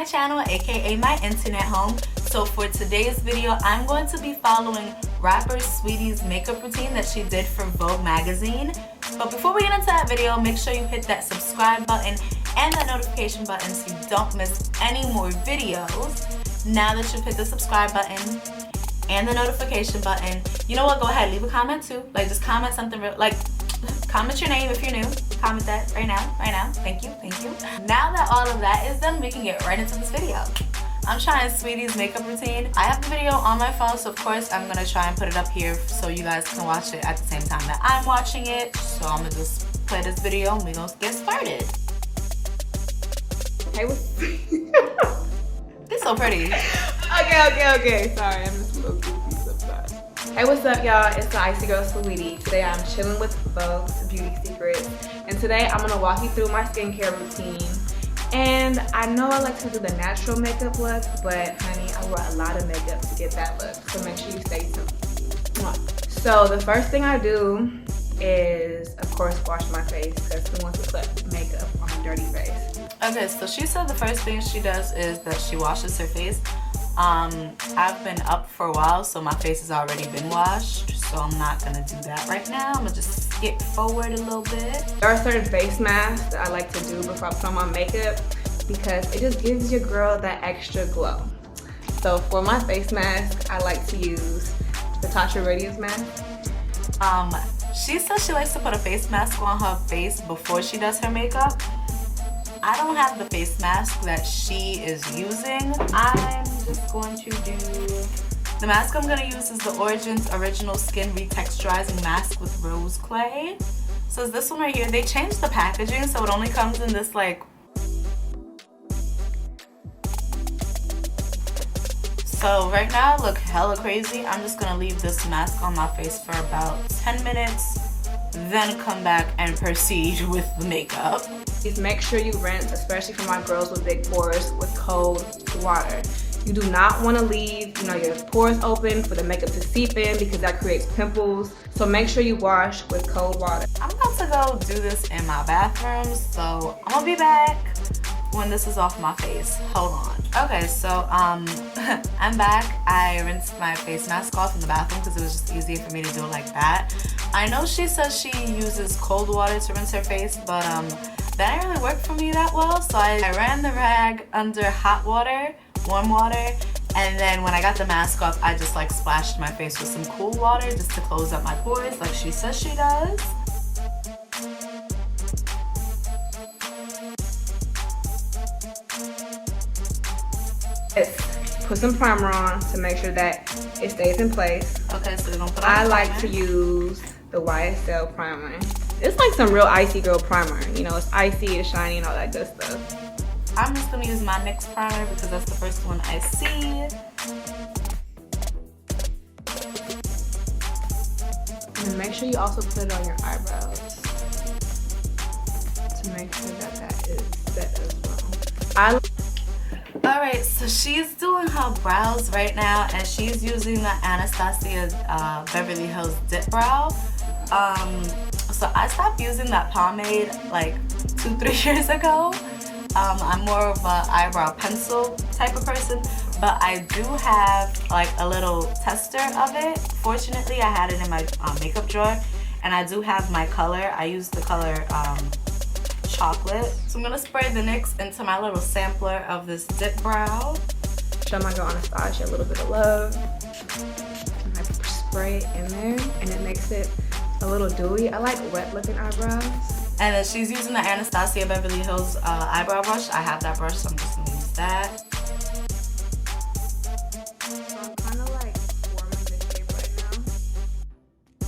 channel, aka my internet home. So for today's video, I'm going to be following rapper Saweetie's makeup routine that she did for Vogue magazine. But before we get into that video, make sure you hit that subscribe button and that notification button so you don't miss any more videos. Now that you've hit the subscribe button and the notification button, you know what, go ahead, leave a comment too. Like, just comment something real, like, comment your name if you're new. Comment that right now. Thank you. Now that all of that is done, we can get right into this video. I'm trying Saweetie's makeup routine. I have the video on my phone, so of course I'm gonna try and put it up here so you guys can watch it at the same time that I'm watching it. So I'm gonna just play this video and we're gonna get started. Hey, what's It's so pretty. Okay. Sorry, I'm just a little goofy sometimes. Hey, what's up, y'all? It's the Icy Girl Saweetie. Today I'm chilling with VOGUE's Beauty Secrets, and today I'm gonna walk you through my skincare routine. And I know I like to do the natural makeup look, but honey, I wore a lot of makeup to get that look, so make sure you stay tuned. So the first thing I do is, of course, wash my face, because who wants to put makeup on a dirty face? Okay, so she said the first thing she does is that she washes her face. I've been up for a while, so my face has already been washed, so I'm not gonna do that right now. I'm gonna just skip forward a little bit. There are certain face masks that I like to do before I put on my makeup because it just gives your girl that extra glow. So for my face mask, I like to use the Tasha Radiance mask. She says she likes to put a face mask on her face before she does her makeup. I don't have the face mask that she is using. I'm just going to do... The mask I'm going to use is the Origins Original Skin Retexturizing Mask with Rose Clay. So it's this one right here. They changed the packaging, so it only comes in this, like... So right now I look hella crazy. I'm just going to leave this mask on my face for about 10 minutes. Then come back and proceed with the makeup. Please make sure you rinse, especially for my girls with big pores, with cold water. You do not want to leave, your pores open for the makeup to seep in because that creates pimples. So make sure you wash with cold water. I'm about to go do this in my bathroom, so I'm gonna be back when this is off my face. Hold on. Okay, so I'm back. I rinsed my face mask off in the bathroom because it was just easier for me to do it like that. I know she says she uses cold water to rinse her face, but that didn't really work for me that well. So I ran the rag under hot water, warm water, and then when I got the mask off, I just like splashed my face with some cool water just to close up my pores like she says she does. Put some primer on to make sure that it stays in place. Okay, so we're gonna put on I the like primer. to use the YSL primer. It's like some real icy girl primer. It's icy, it's shiny, and all that good stuff. I'm just gonna use my NYX primer because that's the first one I see. And make sure you also put it on your eyebrows to make sure that that is set as well. Alright, so she's doing her brows right now, and she's using the Anastasia Beverly Hills Dip Brow. So I stopped using that pomade like 2-3 years ago. I'm more of an eyebrow pencil type of person, but I do have like a little tester of it. Fortunately, I had it in my makeup drawer, and I do have my color. I use the color Chocolate. So I'm gonna spray the NYX into my little sampler of this dip brow. Show my girl Anastasia a little bit of love. And I spray it in there, and it makes it a little dewy. I like wet looking eyebrows. And then she's using the Anastasia Beverly Hills eyebrow brush. I have that brush, so I'm just gonna use that. So I'm kind of like forming the shape right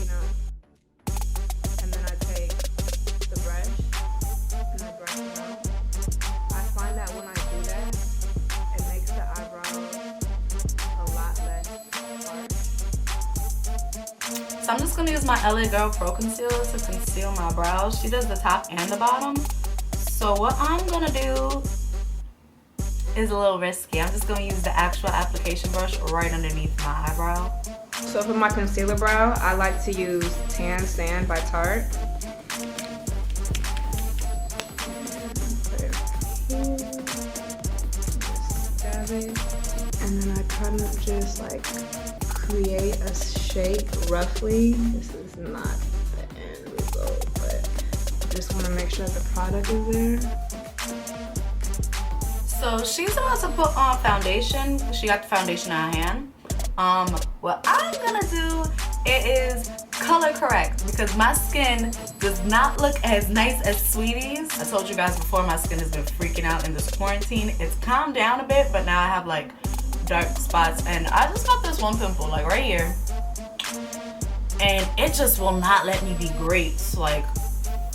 now, and then I take the brush and I brush it out. I find that when I do that, it makes the eyebrows a lot less harsh. So I'm just gonna use my LA Girl Pro Concealer to conceal my brows. She does the top and the bottom. So what I'm gonna do is a little risky. I'm just gonna use the actual application brush right underneath my eyebrow. So for my concealer brow, I like to use Tan Sand by Tarte. Put it here. it. And then I kind of just like create a shape roughly. This is not the end result, but I just want to make sure the product is there. So she's about to put on foundation. She got the foundation in her hand. What I'm gonna do, it is color correct because my skin does not look as nice as Sweetie's. I told you guys before, my skin has been freaking out in this quarantine. It's calmed down a bit, but now I have like dark spots, and I just got this one pimple like right here, and it just will not let me be great like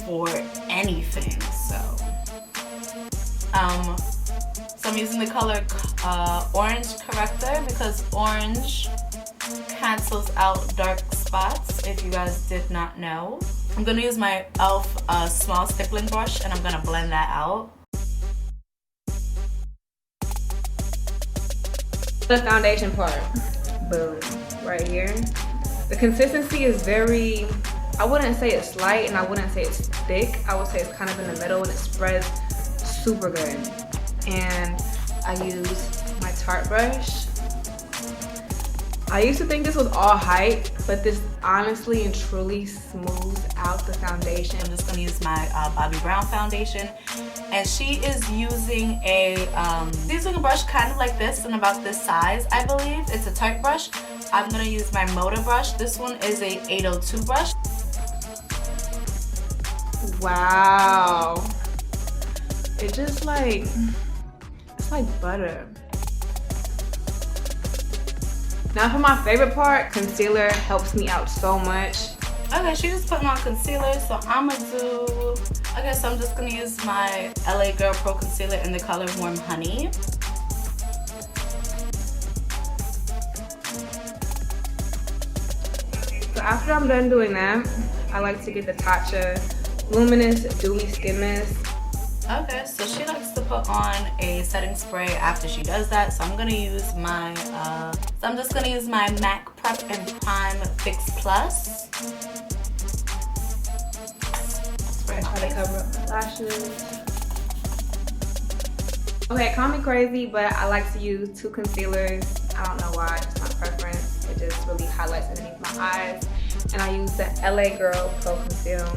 for anything. So I'm using the color orange corrector because orange cancels out dark spots, if you guys did not know. I'm gonna use my e.l.f. Small stippling brush and I'm gonna blend that out. The foundation part, boom, right here. The consistency is very, I wouldn't say it's light and I wouldn't say it's thick. I would say it's kind of in the middle and it spreads super good. And I use my Tarte brush. I used to think this was all hype, but this honestly and truly smooths out the foundation. I'm just gonna use my Bobbi Brown foundation, and she is using a brush kind of like this and about this size, I believe. It's a Tarte brush. I'm gonna use my Moda brush. This one is a 802 brush. Wow, it just like, it's like butter. Now for my favorite part, concealer helps me out so much. Okay, she's just putting on concealer, so I'm gonna do, okay, so I'm just gonna use my LA Girl Pro Concealer in the color Warm Honey. So after I'm done doing that, I like to get the Tatcha Luminous Dewy Skin Mist. Okay, so she likes to put on a setting spray after she does that. So I'm gonna use my, I'm just gonna use my MAC Prep and Prime Fix Plus. Spray try to cover up my lashes. Okay, call me crazy, but I like to use two concealers. I don't know why, it's my preference. It just really highlights underneath my eyes. And I use the LA Girl Pro Conceal.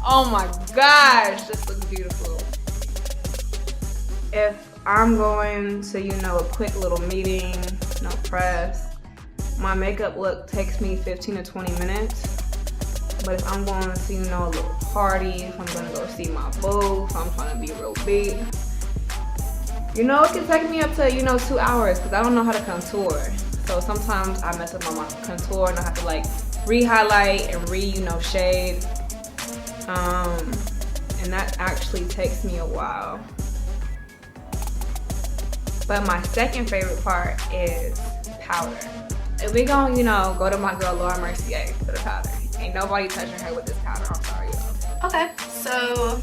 Oh my gosh, this looks beautiful. If I'm going to, you know, a quick little meeting, no press, my makeup look takes me 15 to 20 minutes. But if I'm going to, you know, a little party, if I'm gonna go see my boo, if I'm trying to be real big, you know, it can take me up to, you know, 2 hours because I don't know how to contour. So sometimes I mess up on my contour and I have to like re-highlight and you know, shade. And that actually takes me a while. But my second favorite part is powder. If we gonna, you know, go to my girl Laura Mercier for the powder. Ain't nobody touching her with this powder, I'm sorry, y'all. Okay, so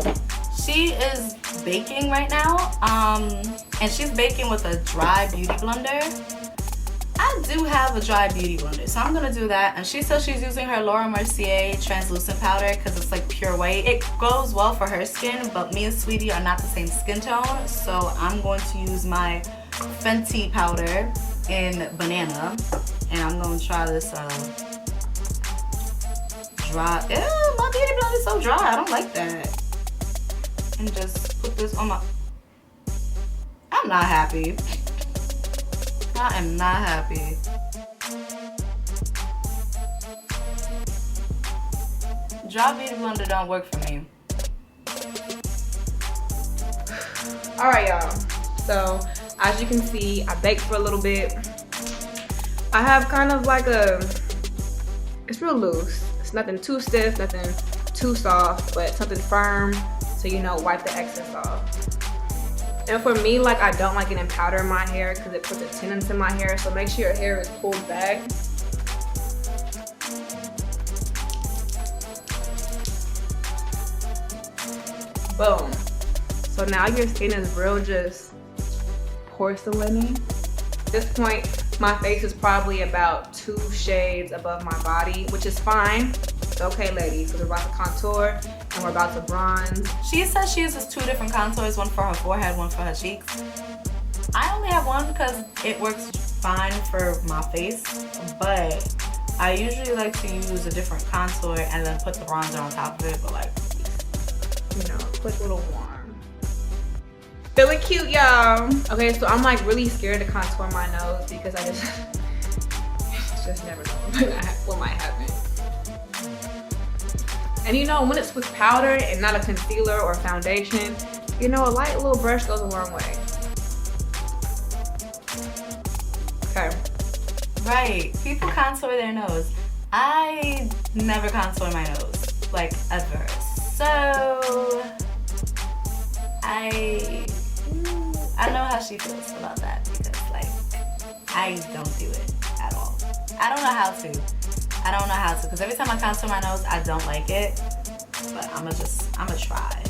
she is baking right now, and she's baking with a dry beauty blender. I do have a dry beauty blender, so I'm gonna do that. And she says she's using her Laura Mercier translucent powder because it's like pure white. It goes well for her skin, but me and Sweetie are not the same skin tone, so I'm going to use my Fenty powder in Banana, and I'm gonna try this dry. Ew, my beauty blender is so dry. I don't like that. And just put this on my. I'm not happy. I am not happy. Dry beauty blender don't work for me. Alright, y'all. So as you can see, I baked for a little bit. I have kind of like it's real loose. It's nothing too stiff, nothing too soft, but something firm so, you know, wipe the excess off. And for me, like, I don't like getting powder in my hair because it puts a tendon in my hair, so make sure your hair is pulled back. Boom. So now your skin is real just porcelain-y. At this point, my face is probably about 2 shades above my body, which is fine. It's okay, ladies, because we're about to contour and we're about to bronze. She says she uses 2 different contours, one for her forehead, one for her cheeks. I only have one because it works fine for my face, but I usually like to use a different contour and then put the bronzer on top of it, but like, you know, quick little warm. Feeling cute, y'all. Okay, so I'm like really scared to contour my nose because I just never know what might happen. And you know, when it's with powder and not a concealer or foundation, you know, a light little brush goes a long way. Okay. Right, people contour their nose. I never contour my nose, like ever. So I know how she feels about that because like I don't do it at all. I don't know how to because every time I contour my nose I don't like it, but I'ma try.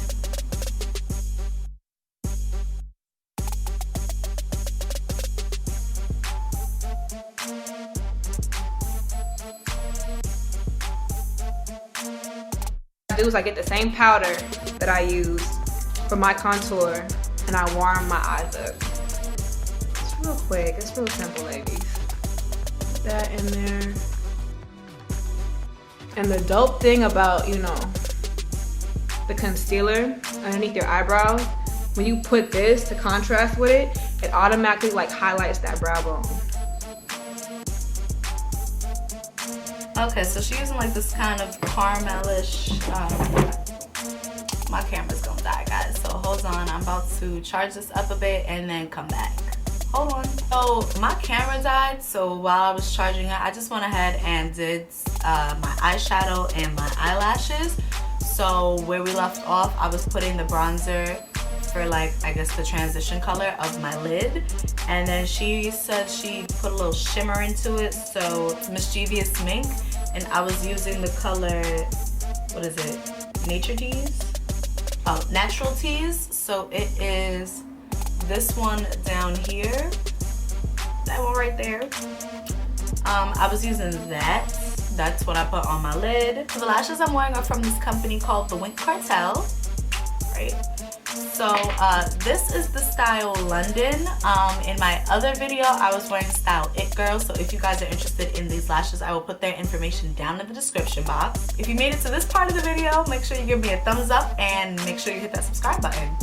What I do is I get the same powder that I use for my contour and I warm my eyes up. It's real quick, it's real simple, ladies. That in there. And the dope thing about, you know, the concealer underneath your eyebrows, when you put this to contrast with it, it automatically like highlights that brow bone. Okay, so she's using like this kind of caramelish, my camera's gonna die, guys, so hold on, I'm about to charge this up a bit and then come back. Hold on. So my camera died, so while I was charging it, I just went ahead and did my eyeshadow and my eyelashes. So where we left off, I was putting the bronzer for like, I guess the transition color of my lid. And then she said she put a little shimmer into it, so it's Mischievous Mink. And I was using the color, what is it? Nature Tease? Oh, Natural Tease. So it is this one down here. That one right there. I was using that. That's what I put on my lid. The lashes I'm wearing are from this company called the Wink Cartel, right? So this is the style London. In my other video, I was wearing style It Girl. So if you guys are interested in these lashes, I will put their information down in the description box. If you made it to this part of the video, make sure you give me a thumbs up and make sure you hit that subscribe button.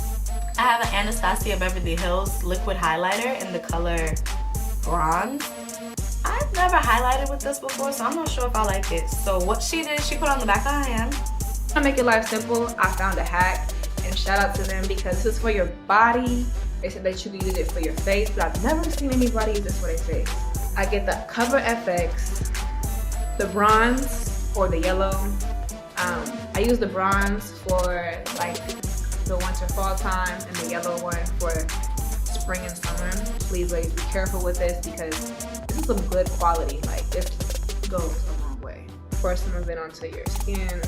I have an Anastasia Beverly Hills liquid highlighter in the color Bronze. I've never highlighted with this before, so I'm not sure if I like it. So what she did, she put on the back of her hand. To make your life simple, I found a hack, and shout out to them because this is for your body. They said that you can use it for your face, but I've never seen anybody use this for their face. I get the Cover FX, the bronze or the yellow. I use the bronze for like the winter fall time and the yellow one for spring and summer. Please ladies, be careful with this because this is some good quality. Like this goes a long way. Pour some of it onto your skin,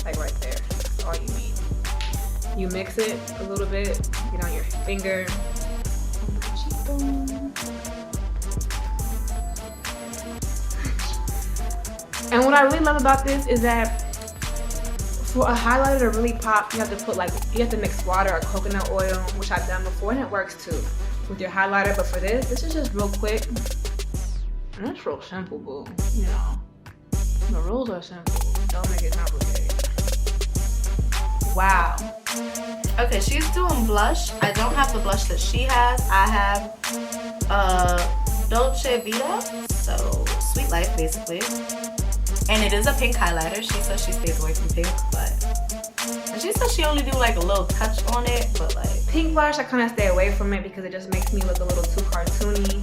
like right there. That's all you need. You mix it a little bit, get on your finger, on my cheekbone. And what I really love about this is that for a highlighter to really pop, you have to mix water or coconut oil, which I've done before, and it works too with your highlighter. But for this is just real quick, and it's real simple, boo. You know, the rules are simple. Don't make it complicated. Wow. Okay, she's doing blush. I don't have the blush that she has. I have Dolce Vita, so Sweet Life basically. And it is a pink highlighter. She says she stays away from pink, and she says she only do like a little touch on it, but like pink blush, I kind of stay away from it because it just makes me look a little too cartoony.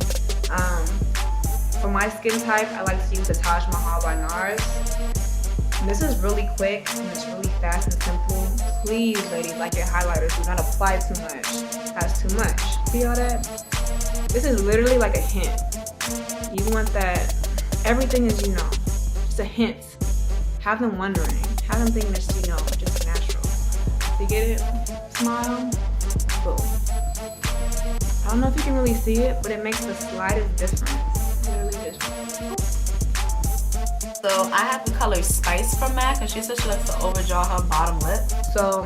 For my skin type, I like to use the Taj Mahal by NARS. And this is really quick and it's really fast and simple. Please, ladies, like your highlighters, do not apply too much. That's too much. See all that? This is literally like a hint. You want that, everything is, you know, just a hint. Have them wondering. Have them thinking it's, you know, just natural. You get it? Smile. Boom. I don't know if you can really see it, but it makes the slightest difference. Literally just boom. So I have the color Spice from MAC, and she said she likes to overdraw her bottom lip. So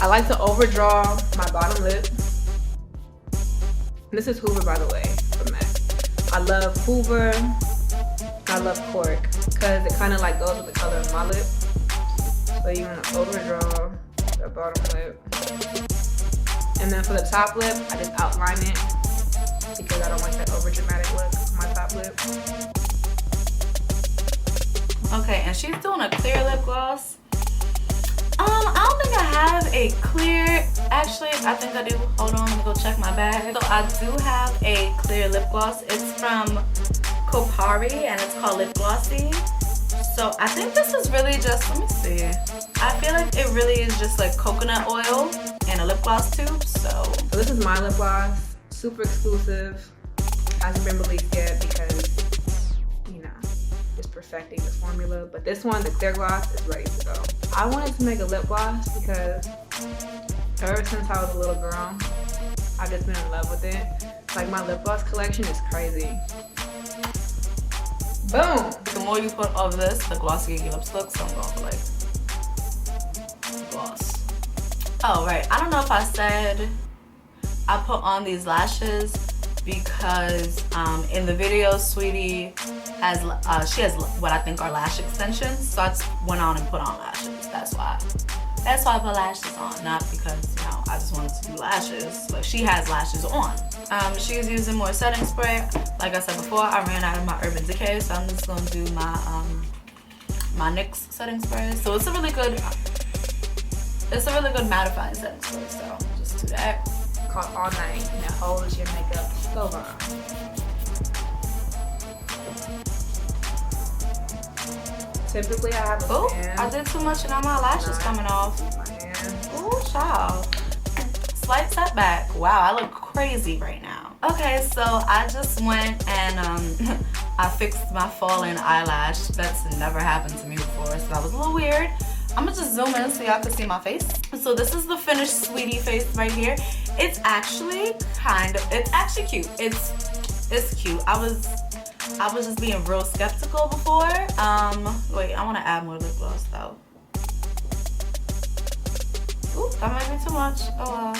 I like to overdraw my bottom lip. This is Hoover, by the way, from MAC. I love Hoover. I love Cork because it kind of like goes with the color of my lip. So you want to overdraw the bottom lip. And then for the top lip, I just outline it because I don't like that over dramatic look on my top lip. Okay, and she's doing a clear lip gloss. I don't think I have a clear, actually, I think I do. Hold on, let me go check my bag. So I do have a clear lip gloss. It's from Kopari and it's called Lip Glossy. So I think this is really just, let me see. I feel like it really is just like coconut oil and a lip gloss tube, so this is my lip gloss, super exclusive. Hasn't been released yet because, you know, just perfecting the formula. But this one, the clear gloss, is ready to go. I wanted to make a lip gloss because ever since I was a little girl, I've just been in love with it. Like my lip gloss collection is crazy. Boom! The more you put of this, the glossier your lips look, so I'm going for like gloss. Oh, right. I don't know if I said I put on these lashes because in the video, Sweetie has she has what I think are lash extensions, so I just went on and put on lashes. That's why I put lashes on, not because, you know, I just wanted to do lashes. Like, she has lashes on. She's using more setting spray. Like I said before, I ran out of my Urban Decay, so I'm just gonna do my my NYX setting spray. So it's a really good mattifying setting spray. So just do that. Called All Night, and it holds your makeup so long. Typically, I have a fan. I did too much and now my lashes coming off. My hand. Ooh, child. Slight setback. Wow, I look crazy right now. Okay, so I just went and I fixed my fallen eyelash. That's never happened to me before, so that was a little weird. I'm gonna just zoom in so y'all can see my face. So this is the finished Sweetie face right here. It's actually cute. It's cute. I was just being real skeptical before. Wait, I want to add more lip gloss though. Ooh, that might be too much. Oh well.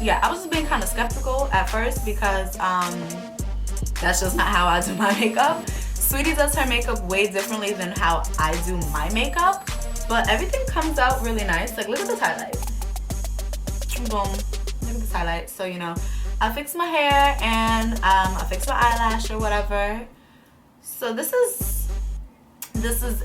Yeah, I was just being kind of skeptical at first because that's just not how I do my makeup. Sweetie does her makeup way differently than how I do my makeup, but everything comes out really nice. Like, look at this highlight. Boom. Look at this highlight. So, you know, I fixed my hair and I fixed my eyelash or whatever. So this is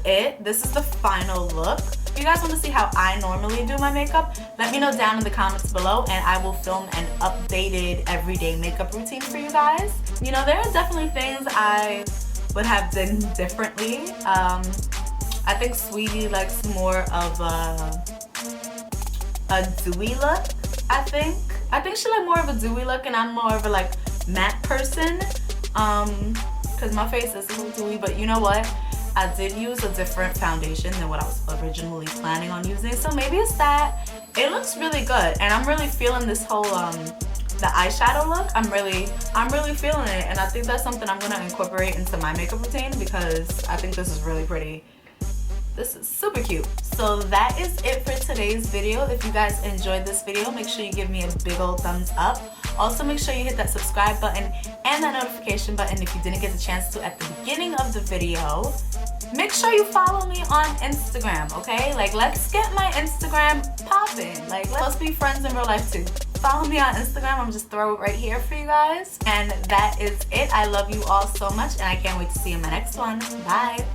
it. This is the final look. If you guys want to see how I normally do my makeup, let me know down in the comments below and I will film an updated everyday makeup routine for you guys. You know, there are definitely things I would have done differently. I think Sweetie likes more of a dewy look, I think she like more of a dewy look and I'm more of a like matte person because my face is a little dewy. But you know what, I did use a different foundation than what I was originally planning on using, so maybe it's that. It looks really good and I'm really feeling this whole the eyeshadow look. I'm really feeling it, and I think that's something I'm gonna incorporate into my makeup routine because I think this is really pretty. This is super cute. So that is it for today's video. If you guys enjoyed this video, make sure you give me a big old thumbs up. Also, make sure you hit that subscribe button and that notification button if you didn't get the chance to at the beginning of the video. Make sure you follow me on Instagram, okay? Like, let's get my Instagram popping. Like, let's be friends in real life too. Follow me on Instagram. I'm just throw it right here for you guys. And that is it. I love you all so much and I can't wait to see you in my next one. Bye.